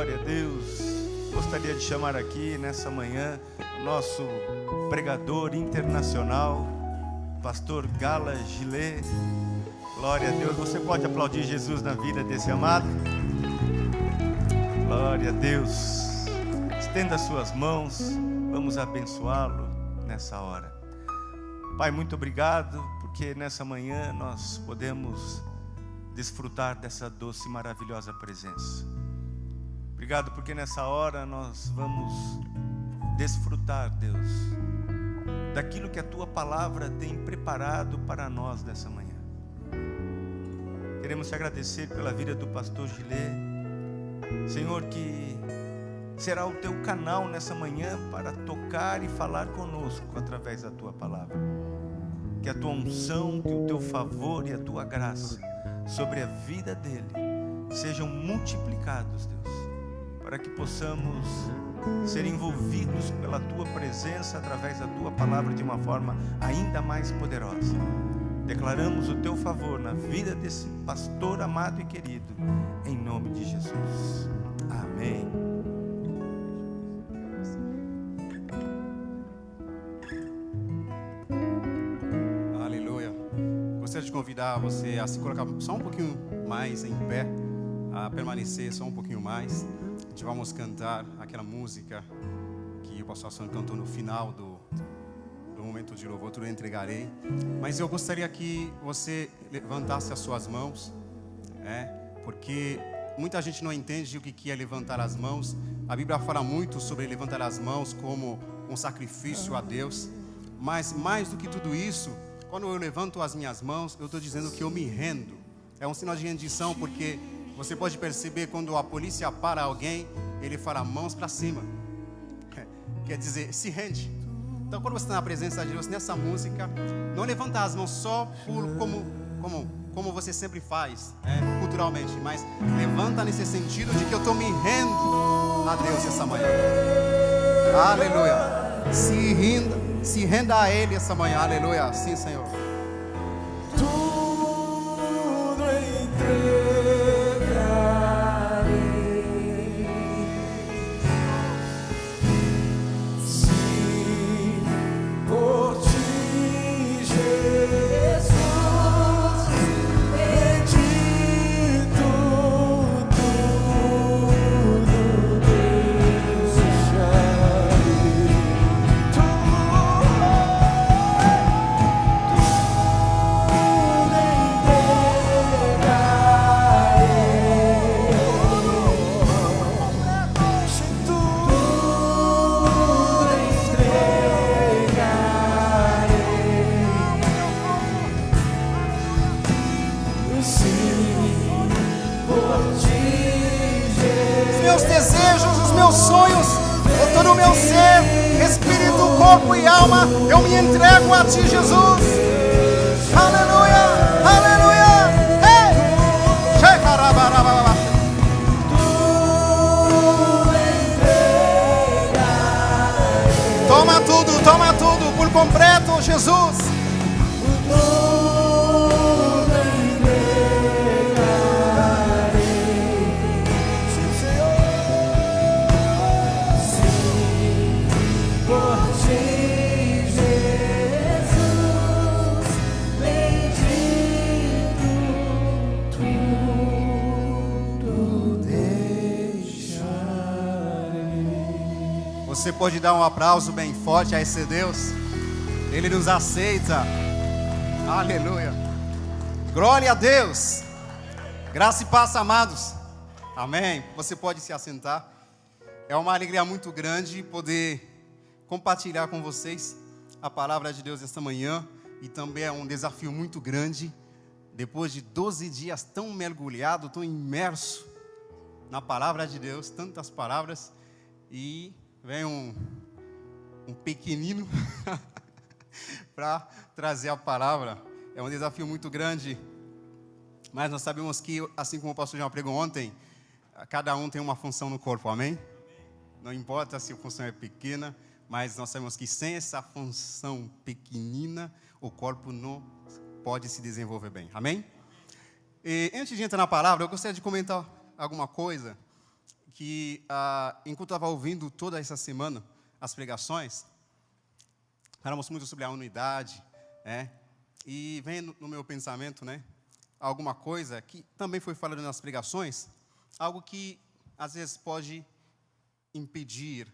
Glória a Deus. Gostaria de chamar aqui nessa manhã o nosso pregador internacional, pastor Gala Gillet. Glória a Deus. Você pode aplaudir Jesus na vida desse amado? Glória a Deus. Estenda suas mãos, vamos abençoá-lo nessa hora. Pai, muito obrigado, porque nessa manhã nós podemos desfrutar dessa doce e maravilhosa presença. Obrigado porque nessa hora nós vamos desfrutar, Deus, daquilo que a Tua Palavra tem preparado para nós nessa manhã. Queremos te agradecer pela vida do pastor Gillet, Senhor, que será o Teu canal nessa manhã para tocar e falar conosco através da Tua Palavra. Que a Tua unção, que o Teu favor e a Tua graça sobre a vida dele sejam multiplicados, Deus, para que possamos ser envolvidos pela Tua presença através da Tua Palavra de uma forma ainda mais poderosa. Declaramos o Teu favor na vida desse pastor amado e querido, em nome de Jesus. Amém. Gostaria de convidar você a se colocar só um pouquinho mais em pé, a permanecer só um pouquinho mais. A gente vamos cantar aquela música que o pastor Sandro cantou no final do momento de louvor, tudo eu entregarei. Mas eu gostaria que você levantasse as suas mãos, porque muita gente não entende o que é levantar as mãos. A Bíblia fala muito sobre levantar as mãos como um sacrifício a Deus, mas mais do que tudo isso, quando eu levanto as minhas mãos, eu estou dizendo que eu me rendo. É um sinal de rendição, porque você pode perceber quando a polícia para alguém, ele fala mãos para cima. Quer dizer, se rende. Então quando você está na presença de Deus, nessa música, não levanta as mãos só por como você sempre faz, culturalmente, mas levanta nesse sentido de que eu estou me rendo a Deus essa manhã. Aleluia. Se renda a Ele essa manhã, aleluia. Sim, Senhor. Tudo entregarei. Sim, por Ti, Jesus, bendito tudo Meus desejos, os meus sonhos, todo o meu ser, espírito, corpo e alma, eu me entrego a Ti, Jesus. Aleluia, aleluia. Hey! Toma tudo por completo, Jesus. Você pode dar um aplauso bem forte a esse Deus. Ele nos aceita. Aleluia. Glória a Deus. Graça e paz, amados. Amém. Você pode se assentar. É uma alegria muito grande poder compartilhar com vocês a palavra de Deus esta manhã. E também é um desafio muito grande. Depois de 12 dias tão mergulhado, tão imerso na palavra de Deus, tantas palavras, e vem um pequenino para trazer a palavra. É um desafio muito grande, mas nós sabemos que, assim como o pastor já pregou ontem, cada um tem uma função no corpo, amém? Não importa se a função é pequena, mas nós sabemos que sem essa função pequenina, o corpo não pode se desenvolver bem, amém? E antes de entrar na palavra, eu gostaria de comentar alguma coisa que, enquanto eu estava ouvindo toda essa semana as pregações, falamos muito sobre a unidade, e vem no meu pensamento, alguma coisa que também foi falado nas pregações, algo que às vezes pode impedir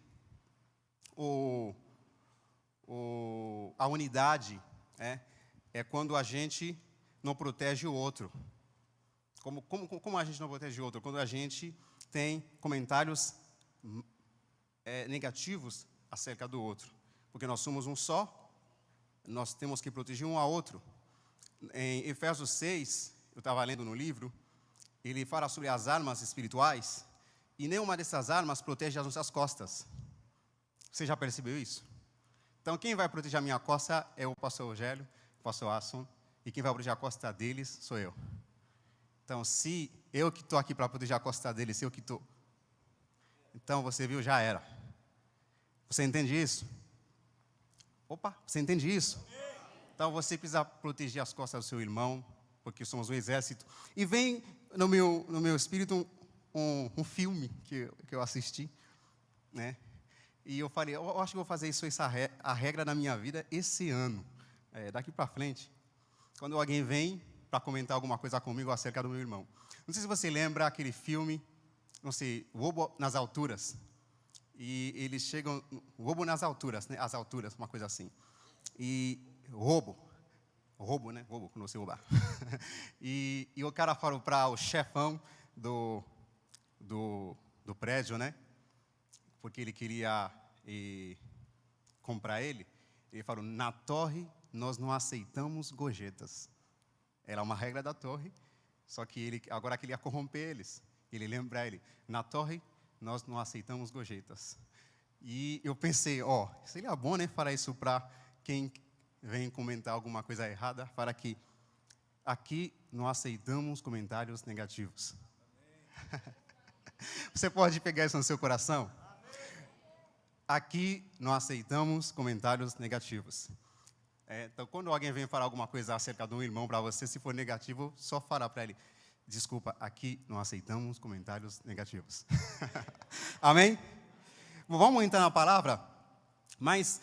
a unidade, é quando a gente não protege o outro. Como a gente não protege o outro? Quando a gente tem comentários negativos acerca do outro. Porque nós somos um só, nós temos que proteger um ao outro. Em Efésios 6, eu estava lendo no livro, ele fala sobre as armas espirituais, e nenhuma dessas armas protege as nossas costas. Você já percebeu isso? Então, quem vai proteger a minha costa é o pastor Rogério, o pastor Asson, e quem vai proteger a costa deles sou eu. Então, se eu que estou aqui para proteger a costa deles, se eu que estou... Então, você viu, já era. Você entende isso? Opa, você entende isso? Então, você precisa proteger as costas do seu irmão, porque somos um exército. E vem no meu espírito um filme que eu assisti, E eu falei, eu acho que vou fazer isso, a regra da minha vida esse ano, daqui para frente. Quando alguém vem para comentar alguma coisa comigo acerca do meu irmão. Não sei se você lembra aquele filme, não sei, O Lobo nas Alturas. E eles chegam, O Lobo nas Alturas, as alturas, uma coisa assim. E roubo, quando você roubar. e o cara falou para o chefão do prédio, porque ele queria comprar ele falou, na torre nós não aceitamos gorjetas. Era uma regra da torre, só que agora que ele ia corromper eles. Ele lembra ele, na torre nós não aceitamos gorjetas. E eu pensei, seria bom, falar isso para quem vem comentar alguma coisa errada, para que aqui não aceitamos comentários negativos. Você pode pegar isso no seu coração? Aqui não aceitamos comentários negativos. Então, quando alguém vem falar alguma coisa acerca de um irmão para você, se for negativo, só falar para ele, desculpa, aqui não aceitamos comentários negativos. Amém? Bom, vamos entrar na palavra, mas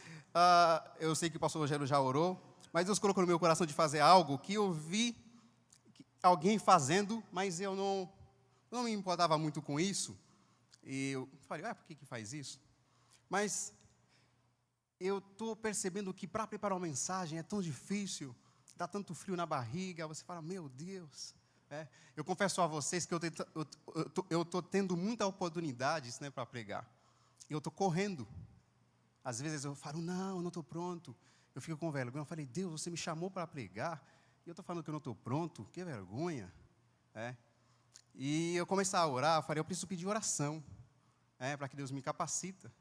eu sei que o pastor Rogério já orou, mas Deus colocou no meu coração de fazer algo que eu vi alguém fazendo, mas eu não me importava muito com isso. E eu falei, por que faz isso? Mas eu estou percebendo que para preparar uma mensagem é tão difícil, dá tanto frio na barriga, você fala, meu Deus. Eu confesso a vocês que eu estou tendo muitas oportunidades para pregar. E eu estou correndo. Às vezes eu falo, não estou pronto. Eu fico com vergonha. Eu falei, Deus, você me chamou para pregar. E eu estou falando que eu não estou pronto. Que vergonha. E eu comecei a orar, eu falei, eu preciso pedir oração. Para que Deus me capacita.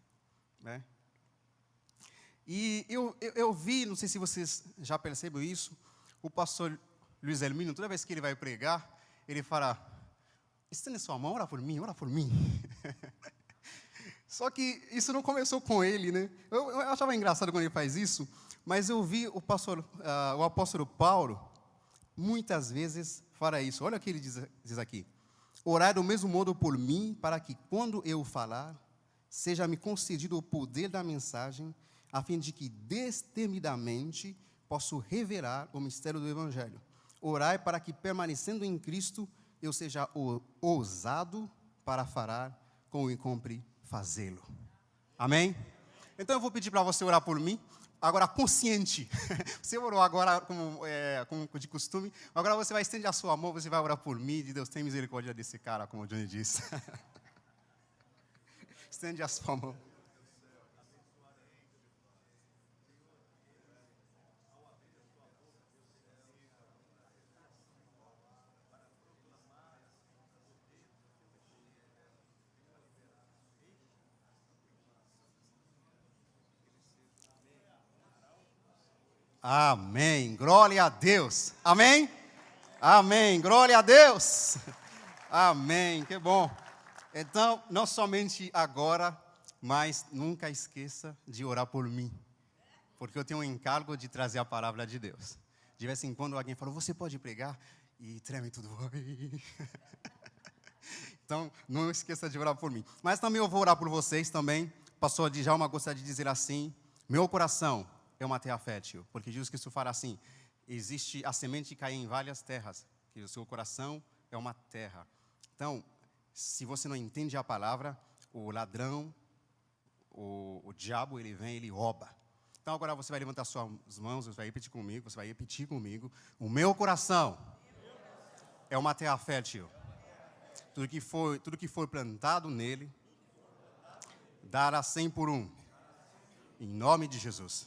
E eu vi, não sei se vocês já perceberam isso, o pastor Luiz Hermínio, toda vez que ele vai pregar, ele fala, estende sua mão, ora por mim, ora por mim. Só que isso não começou com ele, Eu achava engraçado quando ele faz isso, mas eu vi o apóstolo Paulo, muitas vezes, fala isso. Olha o que ele diz aqui. Orai do mesmo modo por mim, para que quando eu falar, seja-me concedido o poder da mensagem, a fim de que destemidamente possa revelar o mistério do Evangelho. Orai para que, permanecendo em Cristo, eu seja ousado para falar como me cumpre fazê-lo. Amém? Então eu vou pedir para você orar por mim, agora consciente. Você orou agora como de costume, agora você vai estender a sua mão, você vai orar por mim, de Deus tem misericórdia desse cara, como o Johnny disse. Estende a sua mão. Amém. Glória a Deus. Amém? Amém. Glória a Deus. Amém. Que bom. Então, não somente agora, mas nunca esqueça de orar por mim. Porque eu tenho um encargo de trazer a palavra de Deus. De vez em quando alguém fala, você pode pregar? E treme tudo. Então, não esqueça de orar por mim. Mas também eu vou orar por vocês também. Pastor Djalma gostaria de dizer assim: meu coração é uma terra fértil, porque Jesus Cristo fará assim: existe a semente que cai em várias terras, que o seu coração é uma terra. Então, se você não entende a palavra, o ladrão, o diabo, ele vem, ele rouba. Então agora você vai levantar suas mãos, você vai repetir comigo, o meu coração é uma terra fértil. Tudo que for plantado nele, dará 100 por 1. Em nome de Jesus.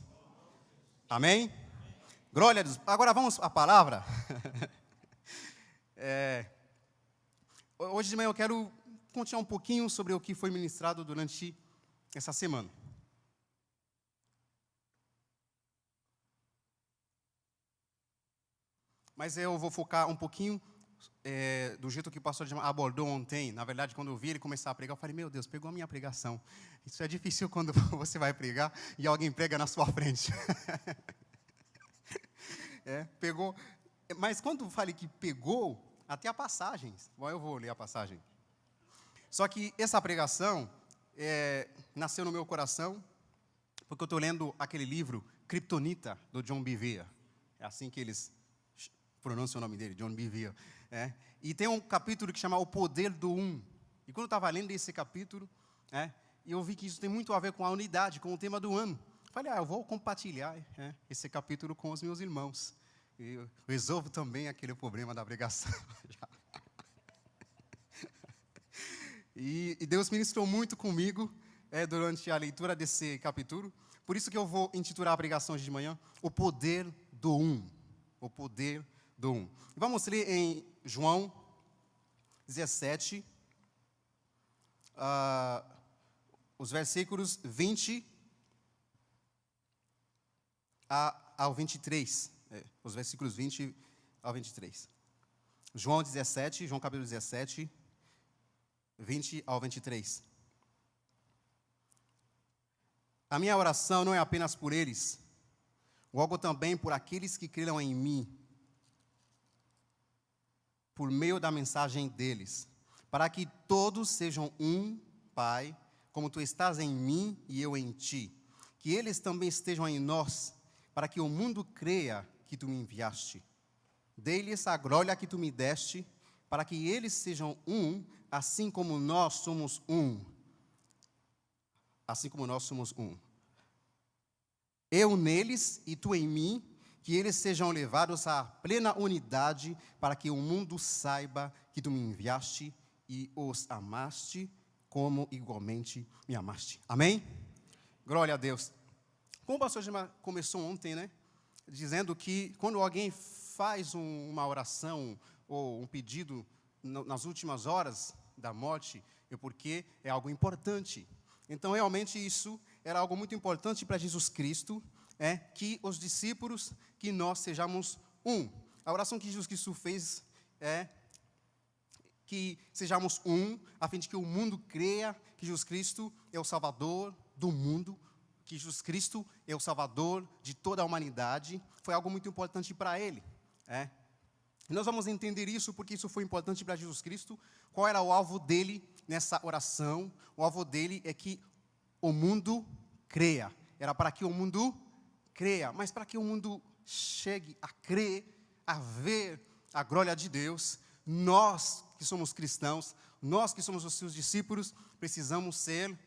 Amém? Glória a Deus. Agora vamos à palavra. Hoje de manhã eu quero continuar um pouquinho sobre o que foi ministrado durante essa semana. Mas eu vou focar um pouquinho do jeito que o pastor abordou ontem. Na verdade, quando eu vi ele começar a pregar, eu falei: meu Deus, pegou a minha pregação. Isso é difícil quando você vai pregar e alguém prega na sua frente. Pegou. Mas quando eu falei que pegou, até a passagem. Bom, eu vou ler a passagem. Só que essa pregação nasceu no meu coração, porque eu estou lendo aquele livro, Kryptonita, do John Bevere. É assim que eles pronunciam o nome dele, John Bevere. E tem um capítulo que chama O Poder do Um. E quando eu estava lendo esse capítulo, eu vi que isso tem muito a ver com a unidade, com o tema do ano. Falei: eu vou compartilhar esse capítulo com os meus irmãos. E eu resolvo também aquele problema da pregação. E Deus ministrou muito comigo durante a leitura desse capítulo. Por isso que eu vou intitular a pregação de manhã: O Poder do Um. O Poder do Um. Vamos ler em João 17, os versículos 20 ao 23. Os versículos 20 ao 23. João capítulo 17, 20 ao 23. A minha oração não é apenas por eles, rogo também por aqueles que creram em mim, por meio da mensagem deles, para que todos sejam um, Pai, como tu estás em mim e eu em ti, que eles também estejam em nós, para que o mundo creia que tu me enviaste. Dei-lhes a glória que tu me deste, para que eles sejam um, assim como nós somos um. Assim como nós somos um. Eu neles e tu em mim, que eles sejam levados à plena unidade, para que o mundo saiba que tu me enviaste e os amaste, como igualmente me amaste. Amém? Glória a Deus. Como o pastor Gilmar começou ontem, dizendo que quando alguém faz uma oração ou um pedido nas últimas horas da morte, é porque é algo importante. Então, realmente, isso era algo muito importante para Jesus Cristo, que os discípulos, que nós sejamos um. A oração que Jesus Cristo fez é que sejamos um, a fim de que o mundo creia que Jesus Cristo é o Salvador do mundo, que Jesus Cristo é o Salvador de toda a humanidade. Foi algo muito importante para Ele. Nós vamos entender isso, porque isso foi importante para Jesus Cristo. Qual era o alvo dele nessa oração? O alvo dele é que o mundo creia. Era para que o mundo creia, mas para que o mundo chegue a crer, a ver a glória de Deus, nós que somos cristãos, nós que somos os seus discípulos, precisamos ser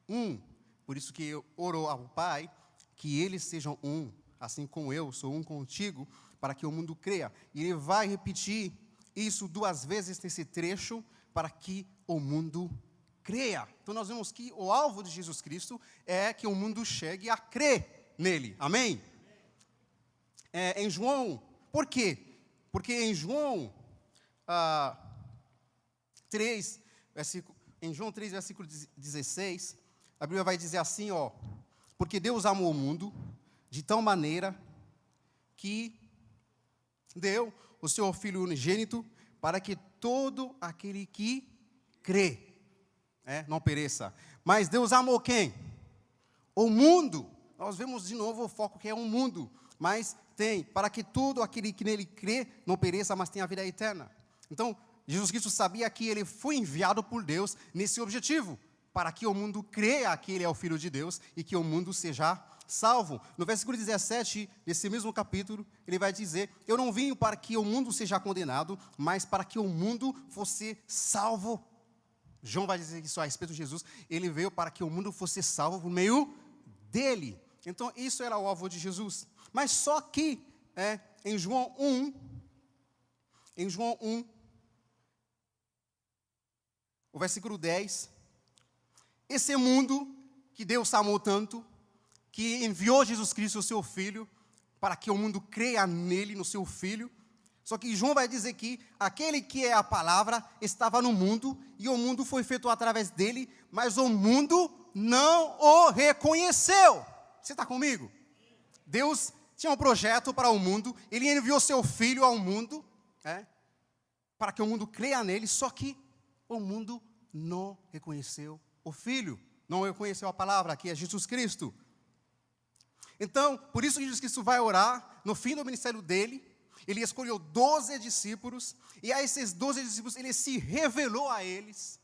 um. Por isso que eu oro ao Pai, que eles sejam um, assim como eu sou um contigo, para que o mundo creia. E ele vai repetir isso 2 vezes nesse trecho, para que o mundo creia. Então nós vemos que o alvo de Jesus Cristo é que o mundo chegue a crer nele. Amém? Em João, por quê? Porque em João 3, versículo 16, a Bíblia vai dizer assim, porque Deus amou o mundo de tal maneira que deu o seu Filho unigênito, para que todo aquele que crê, não pereça. Mas Deus amou quem? O mundo. Nós vemos de novo o foco que é um mundo, mas tem, para que todo aquele que nele crê não pereça, mas tenha a vida eterna. Então, Jesus Cristo sabia que ele foi enviado por Deus nesse objetivo, para que o mundo creia que ele é o Filho de Deus e que o mundo seja salvo. No versículo 17 desse mesmo capítulo, ele vai dizer: eu não vim para que o mundo seja condenado, mas para que o mundo fosse salvo. João vai dizer isso a respeito de Jesus. Ele veio para que o mundo fosse salvo por meio dele. Então, isso era o alvo de Jesus. Mas só que, em João 1, o versículo 10, esse mundo que Deus amou tanto, que enviou Jesus Cristo, o seu Filho, para que o mundo creia nele, no seu Filho. Só que João vai dizer que aquele que é a palavra estava no mundo, e o mundo foi feito através dele, mas o mundo não o reconheceu. Você está comigo? Deus tinha um projeto para o mundo, ele enviou seu Filho ao mundo, para que o mundo creia nele, só que o mundo não reconheceu o Filho, não reconheceu a palavra, que é Jesus Cristo. Então, por isso que Jesus Cristo vai orar, no fim do ministério dele, ele escolheu 12 discípulos, e a esses 12 discípulos, ele se revelou a eles,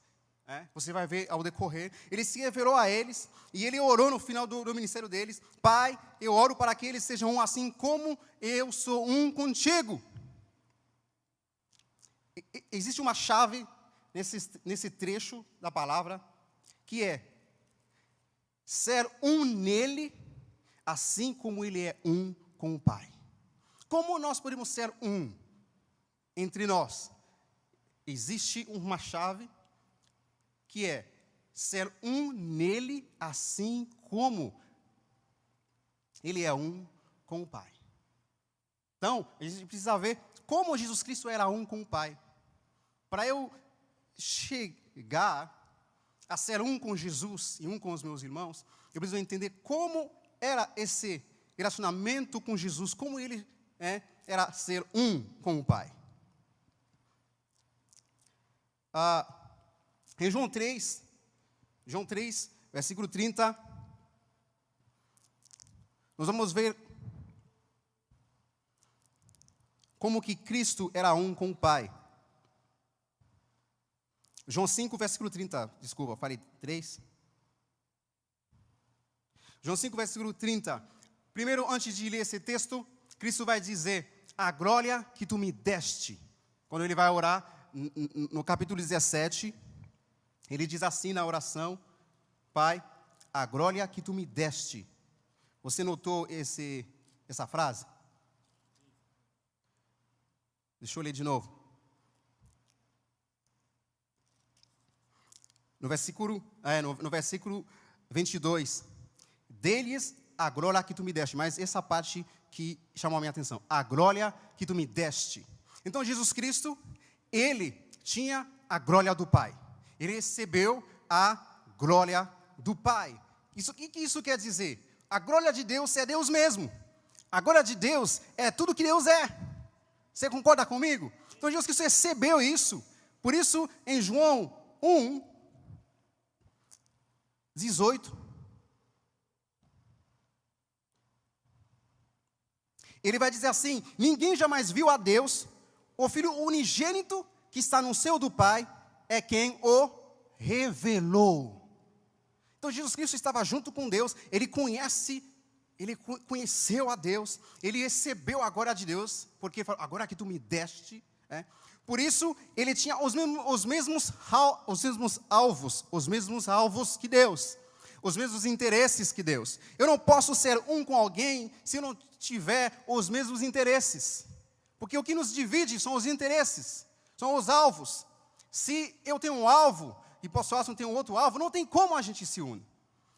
você vai ver ao decorrer, ele se revelou a eles, e ele orou no final do ministério deles: Pai, eu oro para que eles sejam um assim como eu sou um contigo. Existe uma chave nesse trecho da palavra, que é ser um nele, assim como ele é um com o Pai. Como nós podemos ser um entre nós? Existe uma chave que é ser um nele, assim como ele é um com o Pai. Então, a gente precisa ver como Jesus Cristo era um com o Pai. Para eu chegar a ser um com Jesus e um com os meus irmãos, eu preciso entender como era esse relacionamento com Jesus, como ele era ser um com o Pai. Em João 3, versículo 30, nós vamos ver como que Cristo era um com o Pai. João 5, versículo 30, desculpa, falei 3. João 5, versículo 30. Primeiro, antes de ler esse texto, Cristo vai dizer: a glória que tu me deste. Quando ele vai orar, no capítulo 17, ele diz assim na oração: Pai, a glória que tu me deste. Você notou essa frase? Deixa eu ler de novo. No versículo 22, deles a glória que tu me deste. Mas essa parte que chamou a minha atenção: a glória que tu me deste. Então Jesus Cristo, ele tinha a glória do Pai. Ele recebeu a glória do Pai. O que isso quer dizer? A glória de Deus é Deus mesmo. A glória de Deus é tudo que Deus é. Você concorda comigo? Então Jesus Cristo recebeu isso. Por isso, em João 1, 18, ele vai dizer assim: ninguém jamais viu a Deus, o Filho unigênito que está no seio do Pai é quem o revelou. Então Jesus Cristo estava junto com Deus, ele conheceu a Deus, ele recebeu a glória de Deus, porque falou: agora que tu me deste. Por isso, ele tinha os mesmos alvos que Deus, os mesmos interesses que Deus. Eu não posso ser um com alguém se eu não tiver os mesmos interesses, porque o que nos divide são os interesses, são os alvos. Se eu tenho um alvo e Poçoaço não tem um outro alvo, não tem como a gente se unir.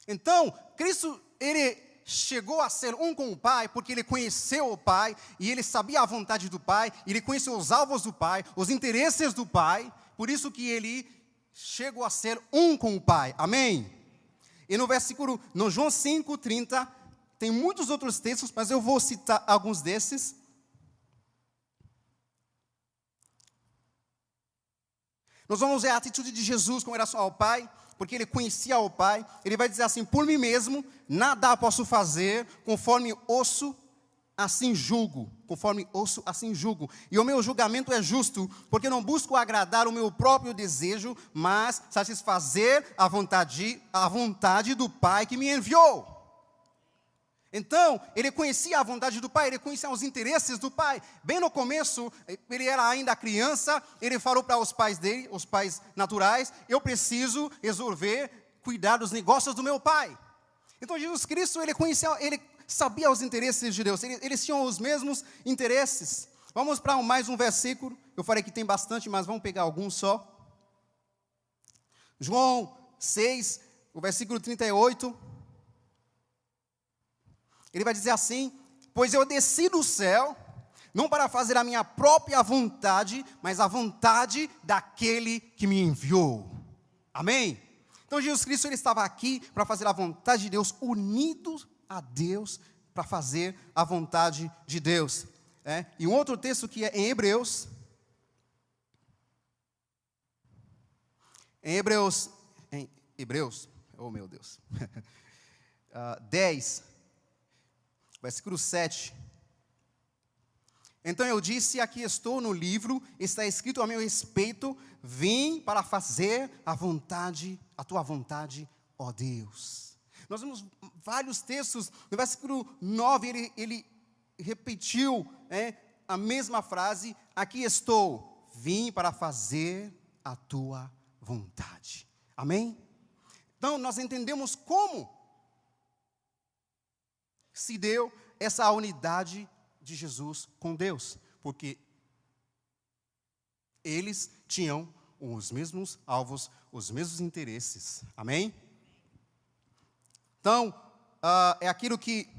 Então, Cristo, ele chegou a ser um com o Pai, porque ele conheceu o Pai, e ele sabia a vontade do Pai, ele conheceu os alvos do Pai, os interesses do Pai, por isso que ele chegou a ser um com o Pai, amém? E no João 5, 30, tem muitos outros textos, mas eu vou citar alguns desses. Nós vamos ver a atitude de Jesus com relação ao Pai, porque ele conhecia o Pai. Ele vai dizer assim: por mim mesmo, nada posso fazer, conforme ouço, assim julgo. conforme ouço, assim julgo. E o meu julgamento é justo, porque não busco agradar o meu próprio desejo, mas satisfazer a vontade do Pai que me enviou. Então, ele conhecia a vontade do Pai, ele conhecia os interesses do Pai. Bem no começo, ele era ainda criança, ele falou para os pais dele, os pais naturais, eu preciso resolver, cuidar dos negócios do meu Pai. Então, Jesus Cristo, ele sabia os interesses de Deus, eles tinham os mesmos interesses. Vamos para mais um versículo, eu falei que tem bastante, mas vamos pegar alguns só. João 6, o versículo 38. Ele vai dizer assim: pois eu desci do céu, não para fazer a minha própria vontade, mas a vontade daquele que me enviou. Amém? Então Jesus Cristo, ele estava aqui para fazer a vontade de Deus, unido a Deus, para fazer a vontade de Deus. E um outro texto que é em Hebreus, oh meu Deus, 10, versículo 7. Então eu disse, aqui estou no livro, está escrito a meu respeito, vim para fazer a tua vontade, ó Deus. Nós vemos vários textos, no versículo 9 ele repetiu a mesma frase, aqui estou, vim para fazer a tua vontade. Amém? Então nós entendemos como se deu essa unidade de Jesus com Deus, porque eles tinham os mesmos alvos, os mesmos interesses. Amém? Então, é aquilo que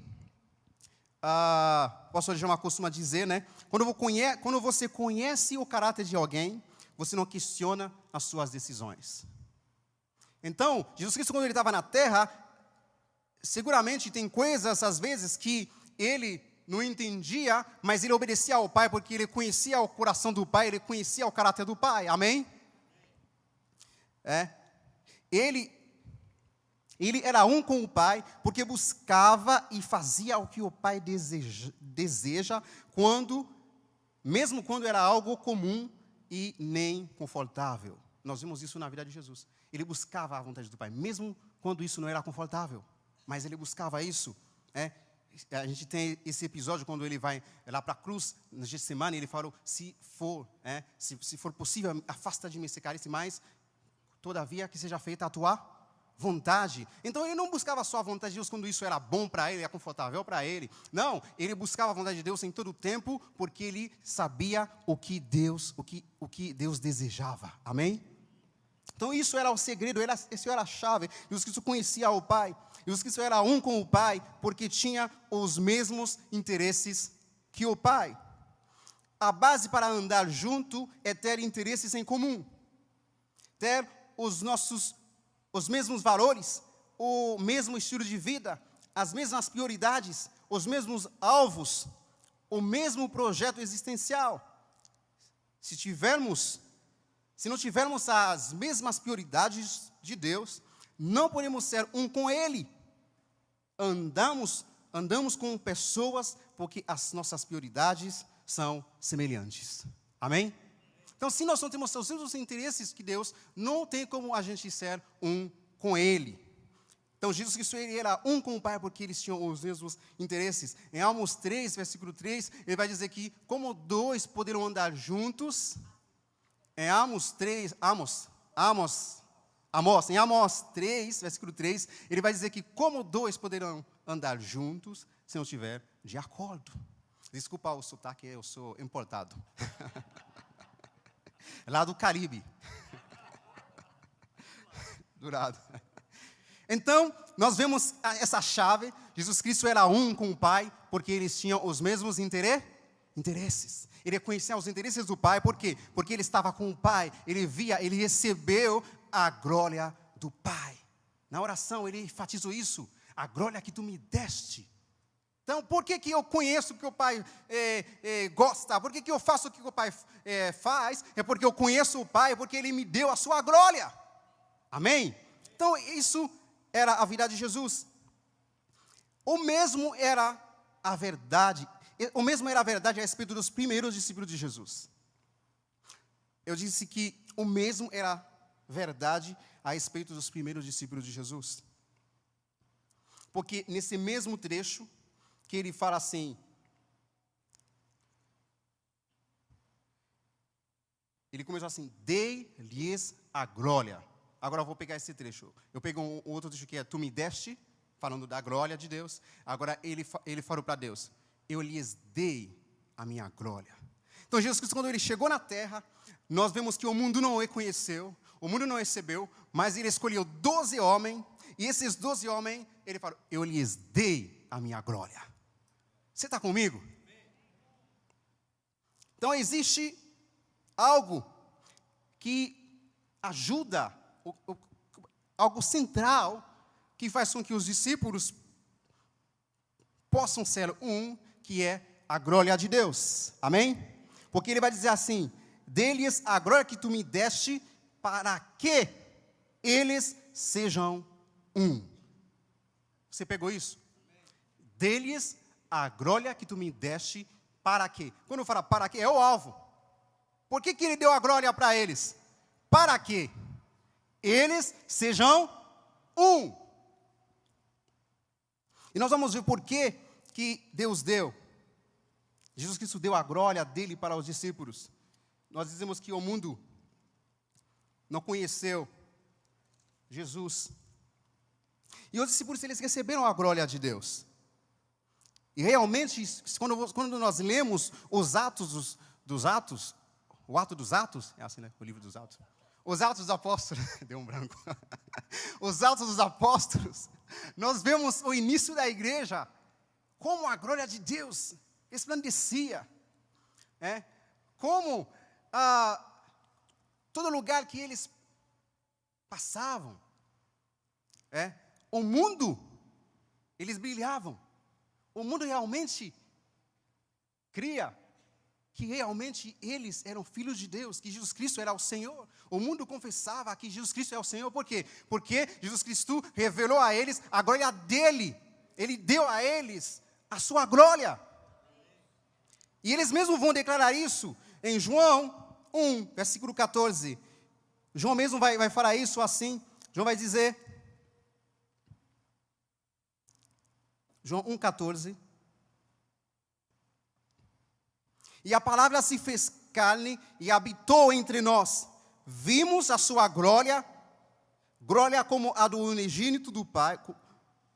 o pastor Djalma costuma dizer, né? Quando você conhece o caráter de alguém, você não questiona as suas decisões. Então, Jesus Cristo, quando ele estava na terra, seguramente tem coisas, às vezes, que ele não entendia, mas ele obedecia ao Pai, porque ele conhecia o coração do Pai, ele conhecia o caráter do Pai. Amém? Ele era um com o Pai, porque buscava e fazia o que o Pai deseja, mesmo quando era algo comum e nem confortável. Nós vimos isso na vida de Jesus. Ele buscava a vontade do Pai, mesmo quando isso não era confortável. Mas ele buscava isso. A gente tem esse episódio quando ele vai lá para a cruz, na Getsemane, ele falou, se for possível, afasta de mim esse cálice, mas todavia que seja feita a tua vontade. Então ele não buscava só a vontade de Deus quando isso era bom para ele, era confortável para ele. Não, ele buscava a vontade de Deus em todo o tempo, porque ele sabia o que Deus desejava. Amém? Então isso era o segredo, isso era a chave. Jesus Cristo conhecia o Pai. Jesus Cristo era um com o Pai, porque tinha os mesmos interesses que o Pai. A base para andar junto é ter interesses em comum. Ter os mesmos valores, o mesmo estilo de vida, as mesmas prioridades, os mesmos alvos, o mesmo projeto existencial. Se não tivermos as mesmas prioridades de Deus, não podemos ser um com Ele. Andamos com pessoas porque as nossas prioridades são semelhantes. Amém? Então, se nós não temos os mesmos interesses que Deus, não tem como a gente ser um com Ele. Então, Jesus Cristo, ele era um com o Pai porque eles tinham os mesmos interesses. Em Amós 3, versículo 3, ele vai dizer que como dois poderão andar juntos. Em Amós 3, versículo 3, ele vai dizer que como dois poderão andar juntos se não estiver de acordo. Desculpa o sotaque, eu sou importado. Lá do Caribe. Dourado. Então, nós vemos essa chave. Jesus Cristo era um com o Pai, porque eles tinham os mesmos interesses. Ele conhecia os interesses do Pai, por quê? Porque ele estava com o Pai, ele recebeu a glória do Pai. Na oração, ele enfatizou isso, a glória que tu me deste. Então, por que eu conheço o que o Pai gosta? Por que eu faço o que o Pai faz? É porque eu conheço o Pai, porque Ele me deu a sua glória. Amém? Então, isso era a vida de Jesus. O mesmo era a verdade. o mesmo era a verdade a respeito dos primeiros discípulos de Jesus. Eu disse que o mesmo era verdade a respeito dos primeiros discípulos de Jesus. Porque nesse mesmo trecho, que ele fala assim, ele começou assim, dei-lhes a glória. Agora eu vou pegar esse trecho. Eu pego um outro trecho que é, tu me deste, falando da glória de Deus. Agora ele falou para Deus, eu lhes dei a minha glória. Então Jesus Cristo, quando ele chegou na terra, nós vemos que o mundo não o reconheceu, o mundo não recebeu, mas ele escolheu 12 homens, e esses 12 homens, ele falou, eu lhes dei a minha glória. Você está comigo? Então existe algo que ajuda, algo central, que faz com que os discípulos possam ser um, que é a glória de Deus. Amém? Porque ele vai dizer assim, dê-lhes a glória que tu me deste, para que eles sejam um. Você pegou isso? Dê-lhes a glória que tu me deste, para quê? Quando fala para quê, é o alvo. Por que ele deu a glória para eles? Para que eles sejam um. E nós vamos ver por que Deus deu. Jesus Cristo deu a glória dele para os discípulos. Nós dizemos que o mundo não conheceu Jesus. E os discípulos, eles receberam a glória de Deus. E realmente, quando nós lemos os Atos dos Atos, o Ato dos Atos, é assim, né? O livro dos Atos. Os Atos dos Apóstolos, deu um branco. Os Atos dos Apóstolos, nós vemos o início da igreja, como a glória de Deus resplandecia. Como todo lugar que eles passavam, o mundo, eles brilhavam. O mundo realmente cria que realmente eles eram filhos de Deus, que Jesus Cristo era o Senhor. O mundo confessava que Jesus Cristo é o Senhor. Por quê? Porque Jesus Cristo revelou a eles a glória dele. Ele deu a eles a sua glória. E eles mesmos vão declarar isso em João 1, versículo 14. João mesmo vai falar isso assim. João vai dizer, João 1,14. E a palavra se fez carne e habitou entre nós. Vimos a sua glória, glória como a do unigênito do Pai,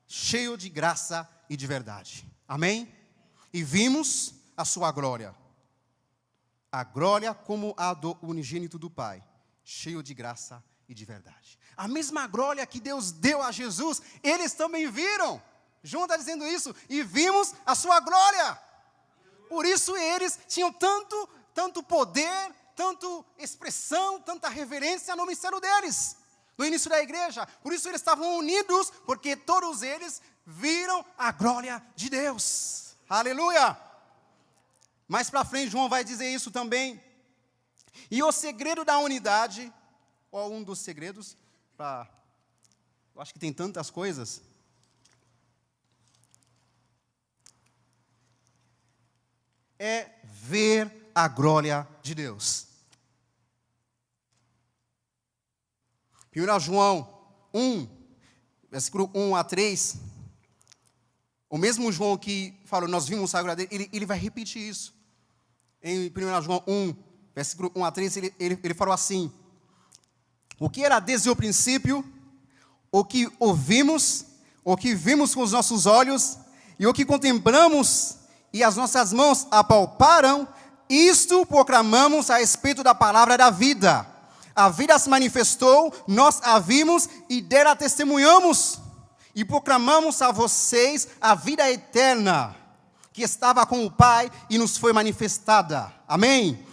cheio de graça e de verdade. Amém? E vimos a sua glória. A glória como a do unigênito do Pai, cheio de graça e de verdade. A mesma glória que Deus deu a Jesus, eles também viram. João está dizendo isso. E vimos a sua glória. Por isso eles tinham tanto poder, tanta expressão, tanta reverência no mistério deles, no início da igreja. Por isso eles estavam unidos, porque todos eles viram a glória de Deus. Aleluia! Mais para frente João vai dizer isso também. E o segredo da unidade, ou um dos segredos, eu acho que tem tantas coisas, é ver a glória de Deus. 1 João 1, versículo 1 a 3, o mesmo João que falou, nós vimos a glória dele, ele vai repetir isso. Em 1 João 1, versículo 1 a 3, ele falou assim, o que era desde o princípio, o que ouvimos, o que vimos com os nossos olhos, e o que contemplamos, e as nossas mãos apalparam, isto proclamamos a respeito da palavra da vida. A vida se manifestou, nós a vimos e dela testemunhamos. E proclamamos a vocês a vida eterna, que estava com o Pai e nos foi manifestada. Amém?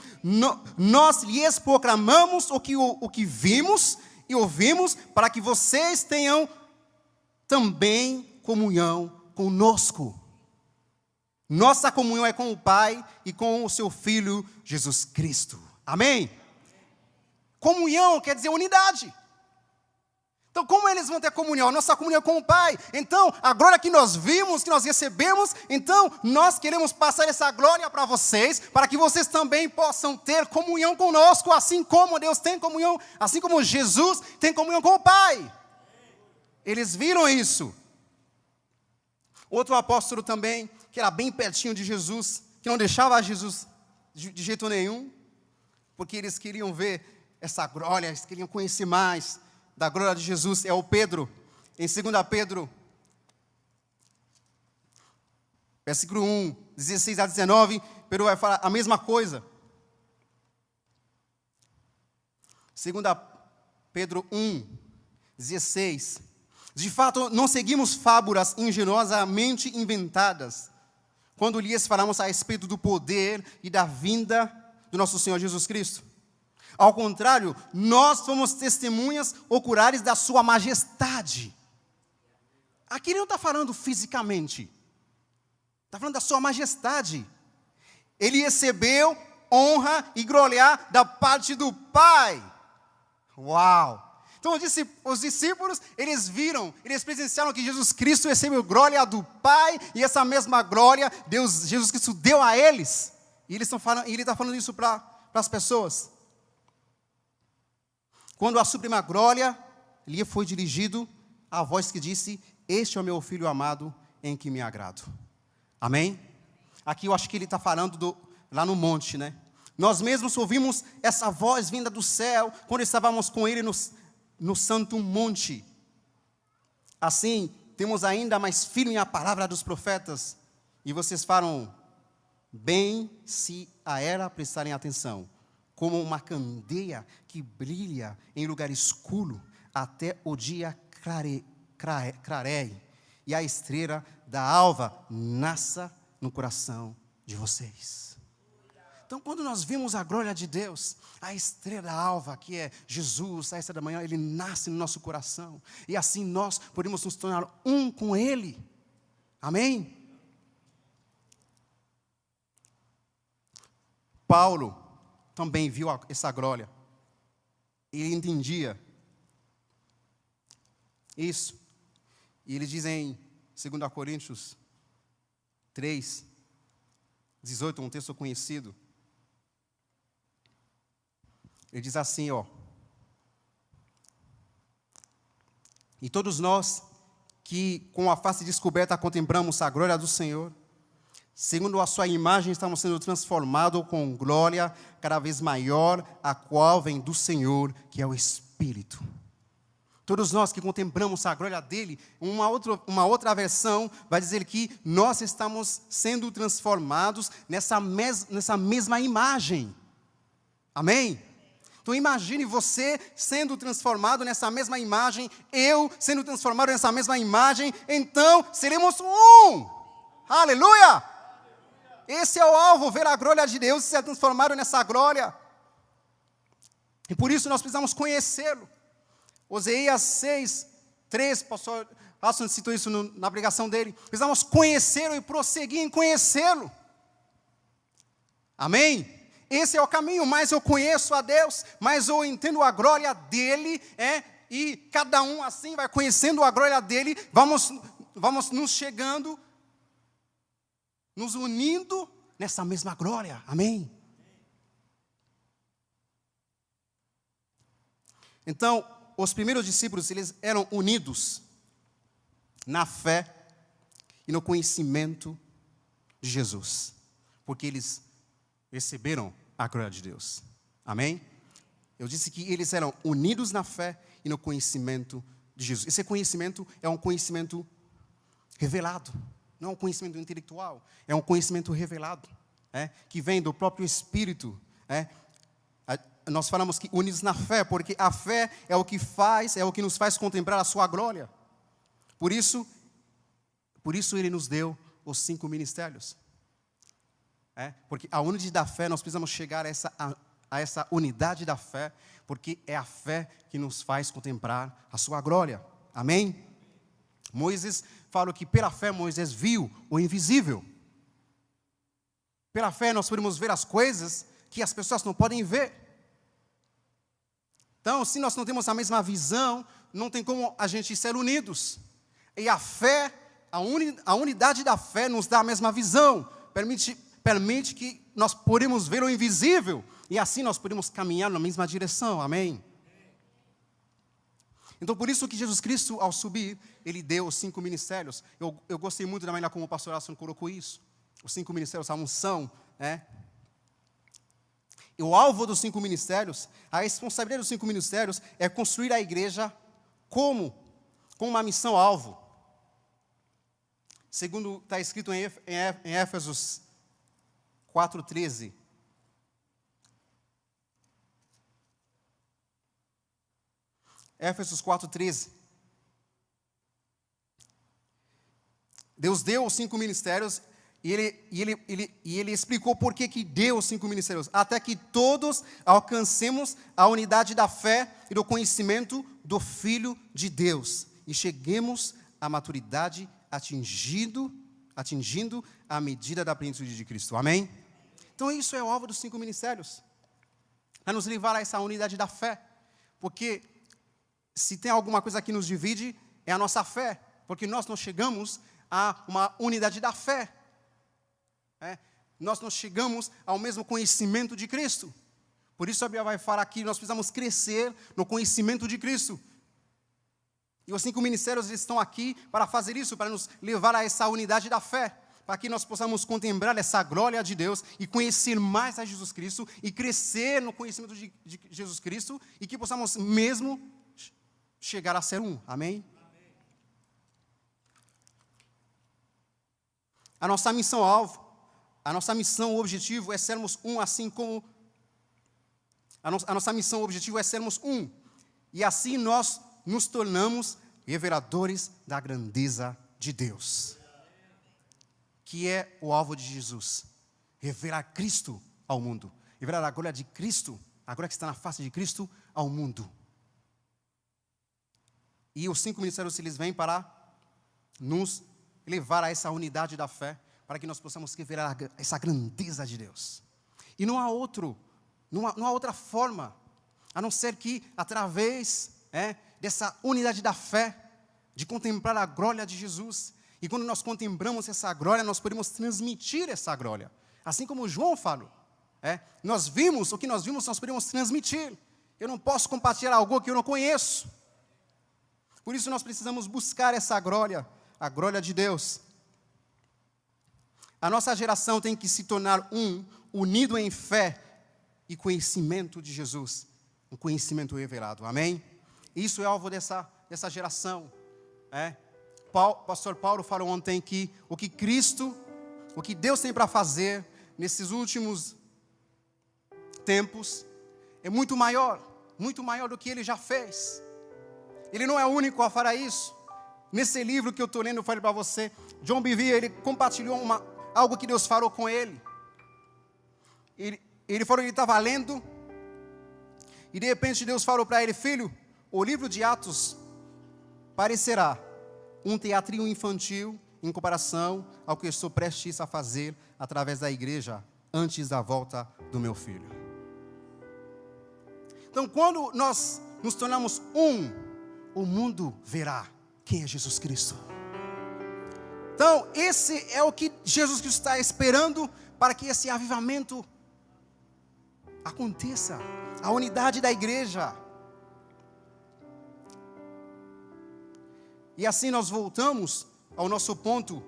Nós lhes proclamamos o que vimos e ouvimos, para que vocês tenham também comunhão conosco. Nossa comunhão é com o Pai e com o seu Filho Jesus Cristo. Amém? Comunhão quer dizer unidade. Então, como eles vão ter comunhão? A nossa comunhão com o Pai. Então, a glória que nós vimos, que nós recebemos, então, nós queremos passar essa glória para vocês, para que vocês também possam ter comunhão conosco, assim como Deus tem comunhão, assim como Jesus tem comunhão com o Pai. Eles viram isso. Outro apóstolo também, que era bem pertinho de Jesus, que não deixava Jesus de jeito nenhum, porque eles queriam ver essa glória, eles queriam conhecer mais da glória de Jesus, é o Pedro. Em 2 Pedro, versículo 1, 16 a 19, Pedro vai falar a mesma coisa. 2 Pedro 1, 16. De fato, não seguimos fábulas engenhosamente inventadas, quando lhes falamos a respeito do poder e da vinda do nosso Senhor Jesus Cristo. Ao contrário, nós somos testemunhas oculares da sua majestade. Aqui ele não está falando fisicamente, está falando da sua majestade. Ele recebeu honra e glória da parte do Pai. Uau! Então os discípulos, eles viram, eles presenciaram que Jesus Cristo recebeu glória do Pai, e essa mesma glória, Jesus Cristo deu a eles. E ele está falando isso para as pessoas. Quando a suprema glória lhe foi dirigido, a voz que disse: este é o meu filho amado, em que me agrado. Amém? Aqui eu acho que ele está falando lá no monte, né? Nós mesmos ouvimos essa voz vinda do céu, quando estávamos com ele no santo monte. Assim, temos ainda mais firme a palavra dos profetas, e vocês falam bem se a ela prestarem atenção, como uma candeia que brilha em lugar escuro, até o dia clareie, e a estrela da alva nasça no coração de vocês. Então, quando nós vimos a glória de Deus, a estrela da alva, que é Jesus, a estrela da manhã, ele nasce no nosso coração, e assim nós podemos nos tornar um com Ele. Amém? Paulo também viu essa glória. Ele entendia isso. E ele diz em 2 Coríntios 3, 18, um texto conhecido. Ele diz assim, ó: e todos nós que com a face descoberta contemplamos a glória do Senhor, segundo a sua imagem estamos sendo transformados com glória cada vez maior, a qual vem do Senhor, que é o Espírito. Todos nós que contemplamos a glória dele, uma outra versão vai dizer que nós estamos sendo transformados nessa mesma imagem. Amém? Então imagine você sendo transformado nessa mesma imagem, eu sendo transformado nessa mesma imagem, então seremos um. Aleluia! Esse é o alvo, ver a glória de Deus e ser transformado nessa glória. E por isso nós precisamos conhecê-lo. Oséias 6, 3, o pastor Aston citou isso na pregação dele. Precisamos conhecê-lo e prosseguir em conhecê-lo. Amém? Esse é o caminho, mais eu conheço a Deus, mais eu entendo a glória dele, e cada um assim vai conhecendo a glória dele, vamos nos chegando, nos unindo nessa mesma glória. Amém? Então, os primeiros discípulos, eles eram unidos na fé e no conhecimento de Jesus, porque eles receberam a glória de Deus. Amém? Eu disse que eles eram unidos na fé e no conhecimento de Jesus. Esse conhecimento é um conhecimento revelado, não é um conhecimento intelectual, é um conhecimento revelado, que vem do próprio Espírito. Nós falamos que unidos na fé, porque a fé é o que nos faz contemplar a sua glória. Por isso ele nos deu os 5 ministérios. Porque a unidade da fé, nós precisamos chegar a essa unidade da fé, porque é a fé que nos faz contemplar a sua glória. Amém? Moisés fala que pela fé Moisés viu o invisível. Pela fé nós podemos ver as coisas que as pessoas não podem ver. Então, se nós não temos a mesma visão, não tem como a gente ser unidos. E a fé, a unidade da fé nos dá a mesma visão. Permite que nós podemos ver o invisível. E assim nós podemos caminhar na mesma direção. Amém? Então, por isso que Jesus Cristo, ao subir, Ele deu os 5 ministérios. Eu gostei muito da maneira como o pastor Aston colocou isso. Os 5 ministérios, a unção, né? E o alvo dos 5 ministérios, a responsabilidade dos 5 ministérios é construir a igreja como? Com uma missão-alvo. Segundo está escrito em Éfesos 4:13. Éfesos 4:13. Deus deu os 5 ministérios e ele explicou por que deu os 5 ministérios. Até que todos alcancemos a unidade da fé e do conhecimento do Filho de Deus. E cheguemos à maturidade atingindo a medida da plenitude de Cristo. Amém? Então isso é o alvo dos 5 ministérios. Para nos levar a essa unidade da fé. Porque se tem alguma coisa que nos divide, é a nossa fé. Porque nós não chegamos a uma unidade da fé. Nós não chegamos ao mesmo conhecimento de Cristo. Por isso a Bíblia vai falar que nós precisamos crescer no conhecimento de Cristo. E os 5 ministérios estão aqui para fazer isso, para nos levar a essa unidade da fé. Para que nós possamos contemplar essa glória de Deus e conhecer mais a Jesus Cristo e crescer no conhecimento de Jesus Cristo e que possamos mesmo chegar a ser um. Amém? A nossa missão-alvo, a nossa missão, o objetivo é sermos um, assim como... A nossa missão, o objetivo é sermos um. E assim nós nos tornamos reveladores da grandeza de Deus. Que é o alvo de Jesus. Revelar Cristo ao mundo. Revelar a glória de Cristo, a glória que está na face de Cristo, ao mundo. E os 5 ministérios, eles vêm para nos levar a essa unidade da fé, para que nós possamos revelar essa grandeza de Deus. E não há outra forma, a não ser que através dessa unidade da fé, de contemplar a glória de Jesus. E quando nós contemplamos essa glória, nós podemos transmitir essa glória. Assim como João falou. Nós vimos, o que nós vimos, nós podemos transmitir. Eu não posso compartilhar algo que eu não conheço. Por isso nós precisamos buscar essa glória, a glória de Deus. A nossa geração tem que se tornar unido em fé e conhecimento de Jesus. Um conhecimento revelado, amém? Isso é alvo dessa geração. Pastor Paulo falou ontem que o que Deus tem para fazer nesses últimos tempos é muito maior do que Ele já fez. Ele não é o único a fazer isso. Nesse livro que eu estou lendo, eu falei para você, John Bevere, ele compartilhou algo que Deus falou com ele. Ele falou que ele estava lendo, e de repente Deus falou para ele, filho, o livro de Atos parecerá um teatrinho infantil em comparação ao que eu estou prestes a fazer através da igreja antes da volta do meu filho. Então, quando nós nos tornamos o mundo verá quem é Jesus Cristo. Então, esse é o que Jesus Cristo está esperando para que esse avivamento aconteça. A unidade da igreja. E assim nós voltamos ao nosso ponto,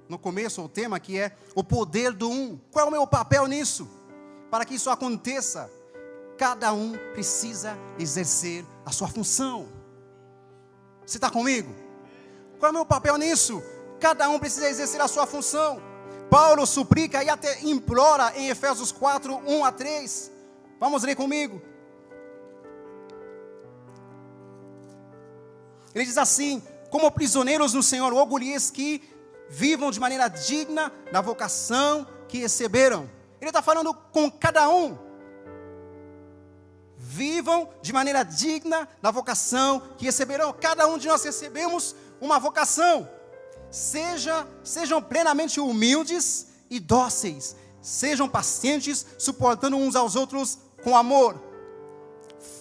no começo, ao tema, que é o poder do um. Qual é o meu papel nisso? Para que isso aconteça, cada um precisa exercer a sua função. Você está comigo? Qual é o meu papel nisso? Cada um precisa exercer a sua função. Paulo suplica e até implora em Efésios 4, 1-3. Vamos ler comigo. Ele diz assim: como prisioneiros no Senhor, rogo-lhes que vivam de maneira digna da vocação que receberam. Ele está falando com cada um. Vivam de maneira digna da vocação que receberão. Cada um de nós recebemos uma vocação. Sejam plenamente humildes e dóceis. Sejam pacientes, suportando uns aos outros com amor.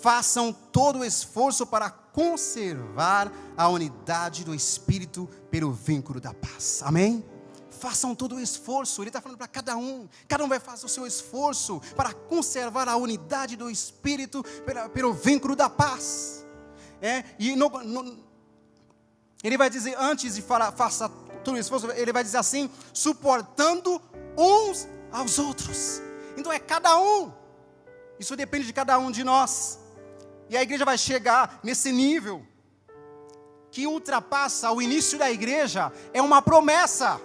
façam todo o esforço para conservar a unidade do Espírito pelo vínculo da paz. Amém? Façam todo o esforço. Ele está falando para cada um vai fazer o seu esforço para conservar a unidade do Espírito pelo vínculo da paz. Ele vai dizer, antes de falar, faça todo o esforço, ele vai dizer assim, suportando uns aos outros. Então é cada um. Isso depende de cada um de nós. E a igreja vai chegar nesse nível que ultrapassa o início da igreja. É uma promessa.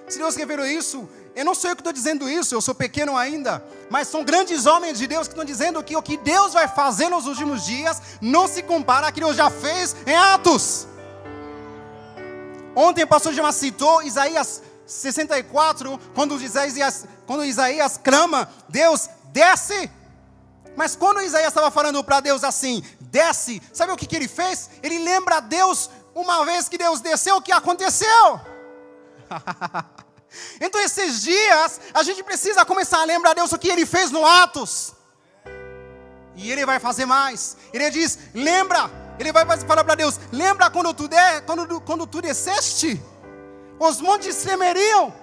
Se Deus revelou isso, eu não sou eu que estou dizendo isso, eu sou pequeno ainda, mas são grandes homens de Deus que estão dizendo que o que Deus vai fazer nos últimos dias não se compara ao que Deus já fez em Atos. Ontem o pastor Gilmar citou Isaías 64, quando Isaías clama, Deus desce. Mas quando Isaías estava falando para Deus assim, desce, sabe o que ele fez? Ele lembra a Deus, uma vez que Deus desceu, o que aconteceu? Então esses dias, a gente precisa começar a lembrar a Deus o que Ele fez no Atos. E Ele vai fazer mais. Ele diz, lembra. Ele vai falar para Deus, lembra quando tu desceste? Os montes tremeriam.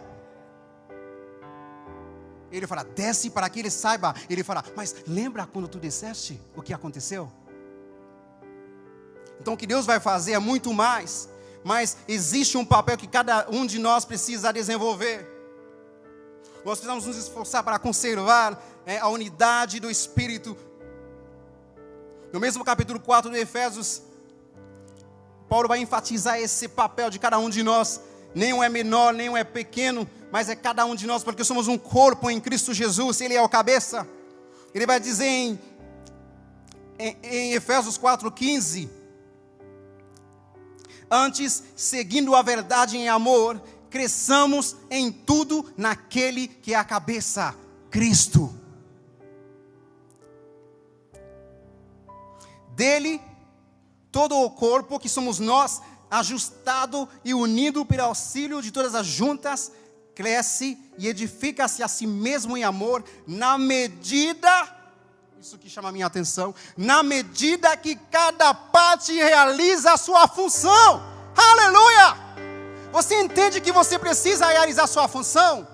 Ele fala, desce para que ele saiba. Ele fala, mas lembra quando tu desceste? O que aconteceu? Então o que Deus vai fazer é muito mais. Mas existe um papel que cada um de nós precisa desenvolver. Nós precisamos nos esforçar para conservar a unidade do Espírito. No mesmo capítulo 4 de Efésios, Paulo vai enfatizar esse papel de cada um de nós. Nenhum é menor, nenhum é pequeno, mas é cada um de nós, porque somos um corpo em Cristo Jesus, Ele é o cabeça. Ele vai dizer em Efésios 4:15, antes, seguindo a verdade em amor, cresçamos em tudo naquele que é a cabeça, Cristo. Dele, todo o corpo, que somos nós, ajustado e unido pelo auxílio de todas as juntas, cresce e edifica-se a si mesmo em amor, na medida, isso que chama a minha atenção, na medida que cada parte realiza a sua função. Aleluia! Você entende que você precisa realizar a sua função?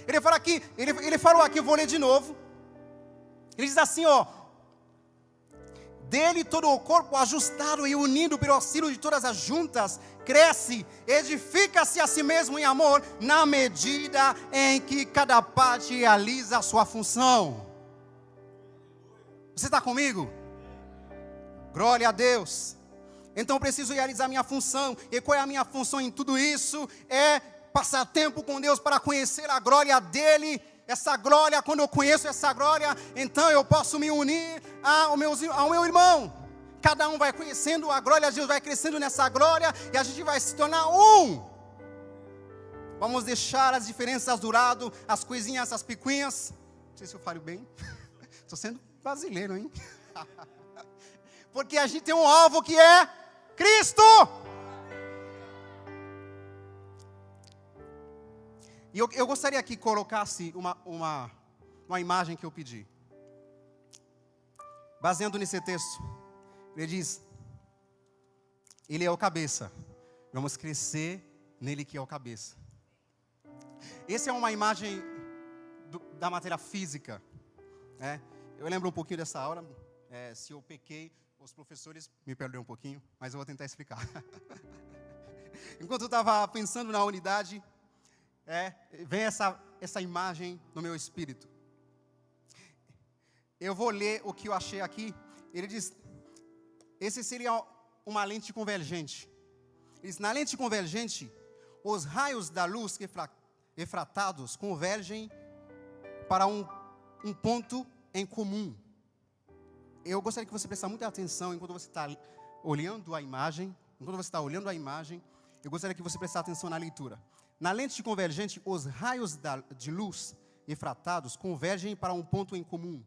Ele falou aqui, eu vou ler de novo. Ele diz assim, dele todo o corpo ajustado e unido pelo auxílio de todas as juntas, cresce, edifica-se a si mesmo em amor, na medida em que cada parte realiza a sua função. Você está comigo? Glória a Deus. Então eu preciso realizar minha função. E qual é a minha função em tudo isso? É passar tempo com Deus para conhecer a glória dEle. Essa glória, quando eu conheço essa glória, então eu posso me unir ao meu irmão. Cada um vai conhecendo a glória de Deus, vai crescendo nessa glória, e a gente vai se tornar um. Vamos deixar as diferenças do lado, as coisinhas, as picuinhas. Não sei se eu falo bem. Estou sendo brasileiro, hein? Porque a gente tem um alvo que é Cristo. E eu gostaria que colocasse uma imagem que eu pedi. Baseando nesse texto, ele diz, Ele é o cabeça, vamos crescer nele que é o cabeça. Essa é uma imagem da matéria física. Eu lembro um pouquinho dessa aula, se eu pequei, os professores me perdoem um pouquinho, mas eu vou tentar explicar. Enquanto eu estava pensando na unidade, vem essa imagem no meu espírito. Eu vou ler o que eu achei aqui. Ele diz, esse seria uma lente convergente. Ele diz, na lente convergente, os raios da luz refratados convergem para um ponto em comum. Eu gostaria que você prestasse muita atenção enquanto você está olhando a imagem. Eu gostaria que você prestasse atenção na leitura. Na lente convergente, os raios de luz refratados convergem para um ponto em comum.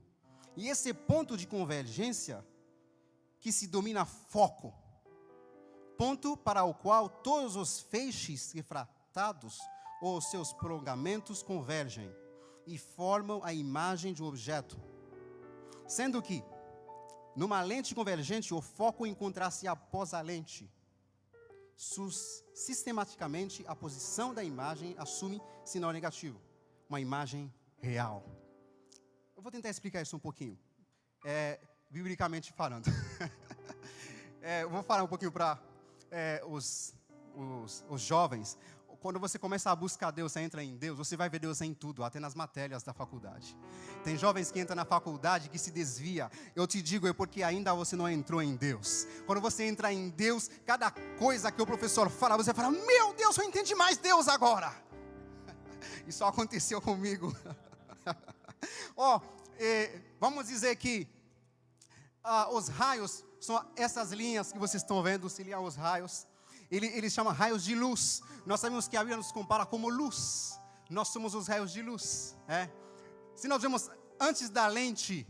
E esse ponto de convergência, que se denomina foco, ponto para o qual todos os feixes refratados ou seus prolongamentos convergem e formam a imagem de um objeto. Sendo que numa lente convergente, o foco encontra-se após a lente. Sistematicamente, a posição da imagem assume sinal negativo. Uma imagem real. Eu vou tentar explicar isso um pouquinho. Biblicamente falando. Eu vou falar um pouquinho para os jovens. Quando você começa a buscar Deus, você entra em Deus, você vai ver Deus em tudo, até nas matérias da faculdade. Tem jovens que entram na faculdade que se desvia. Eu te digo, é porque ainda você não entrou em Deus. Quando você entra em Deus, cada coisa que o professor fala, você fala, meu Deus, eu entendi mais Deus agora. Isso aconteceu comigo. Vamos dizer que os raios são essas linhas que vocês estão vendo, seria os raios. Ele chama raios de luz. Nós sabemos que a Bíblia nos compara como luz. Nós somos os raios de luz. Se nós vemos antes da lente,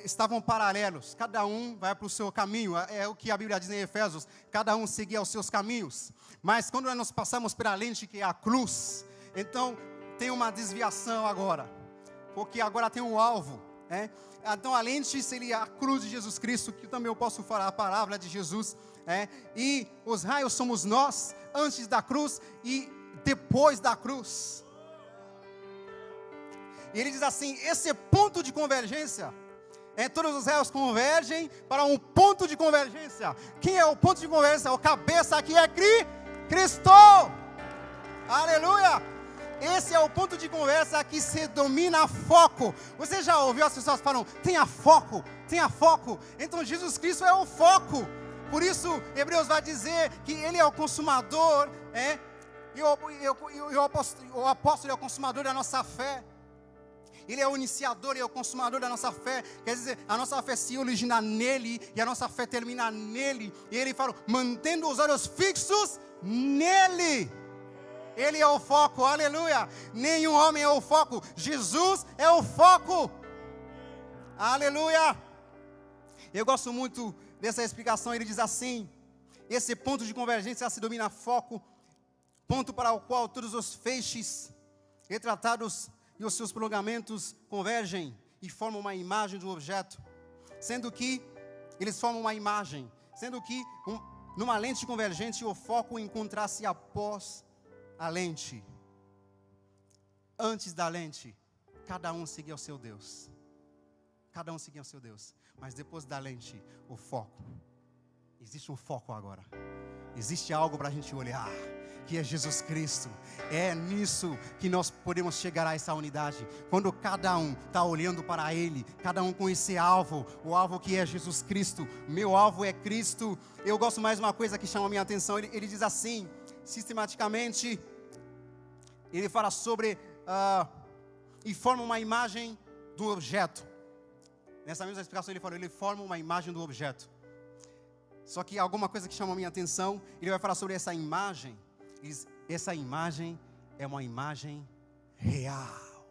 estavam paralelos. Cada um vai para o seu caminho. É o que a Bíblia diz em Efésios. Cada um seguia os seus caminhos. Mas quando nós passamos pela lente, que é a cruz, então tem uma desviação agora. Porque agora tem um alvo. Então a lente seria a cruz de Jesus Cristo, que também eu posso falar a palavra de Jesus. E os raios somos nós, antes da cruz e depois da cruz. E ele diz assim, esse ponto de convergência, todos os raios convergem para um ponto de convergência. Quem é o ponto de convergência? O cabeça aqui é Cristo. Aleluia. Esse é o ponto de conversa que se domina foco. Você já ouviu as pessoas falam, tenha foco, tenha foco. Então Jesus Cristo é o foco. Por isso, Hebreus vai dizer que Ele é o consumador, e o apóstolo é o consumador da nossa fé. Ele é o iniciador e é o consumador da nossa fé. Quer dizer, a nossa fé se origina nele e a nossa fé termina nele. E ele fala, mantendo os olhos fixos nele. Ele é o foco, aleluia. Nenhum homem é o foco, Jesus é o foco. Aleluia. Eu gosto muito dessa explicação. Ele diz assim, esse ponto de convergência se domina foco, ponto para o qual todos os feixes retratados e os seus prolongamentos convergem e formam uma imagem do objeto, sendo que eles formam uma imagem, sendo que numa lente convergente o foco encontra-se após a lente. Antes da lente, cada um seguia o seu Deus. Cada um seguia o seu Deus. Mas depois da lente, o foco. Existe um foco agora. Existe algo para a gente olhar, que é Jesus Cristo. É nisso que nós podemos chegar a essa unidade. Quando cada um está olhando para Ele, cada um com esse alvo, o alvo que é Jesus Cristo. Meu alvo é Cristo. Eu gosto mais de uma coisa que chama a minha atenção. Ele diz assim, sistematicamente, ele fala sobre, e forma uma imagem do objeto. Nessa mesma explicação ele forma uma imagem do objeto. Só que alguma coisa que chama a minha atenção, ele vai falar sobre essa imagem. Essa imagem é uma imagem real.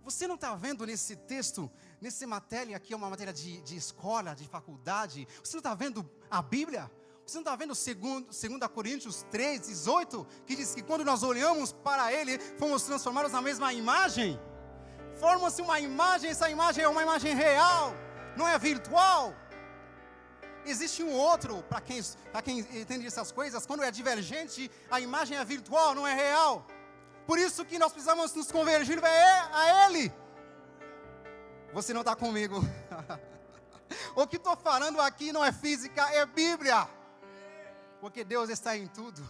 Você não está vendo nesse texto, nessa matéria aqui, é uma matéria de escola, de faculdade. Você não está vendo a Bíblia? Você não está vendo 2 Coríntios 3, 18, que diz que quando nós olhamos para Ele, fomos transformados na mesma imagem? Forma-se uma imagem, essa imagem é uma imagem real, não é virtual. Existe um outro, para quem entende essas coisas, quando é divergente, a imagem é virtual, não é real. Por isso que nós precisamos nos convergir a Ele. Você não está comigo. O que estou falando aqui não é física, é Bíblia. Porque Deus está em tudo.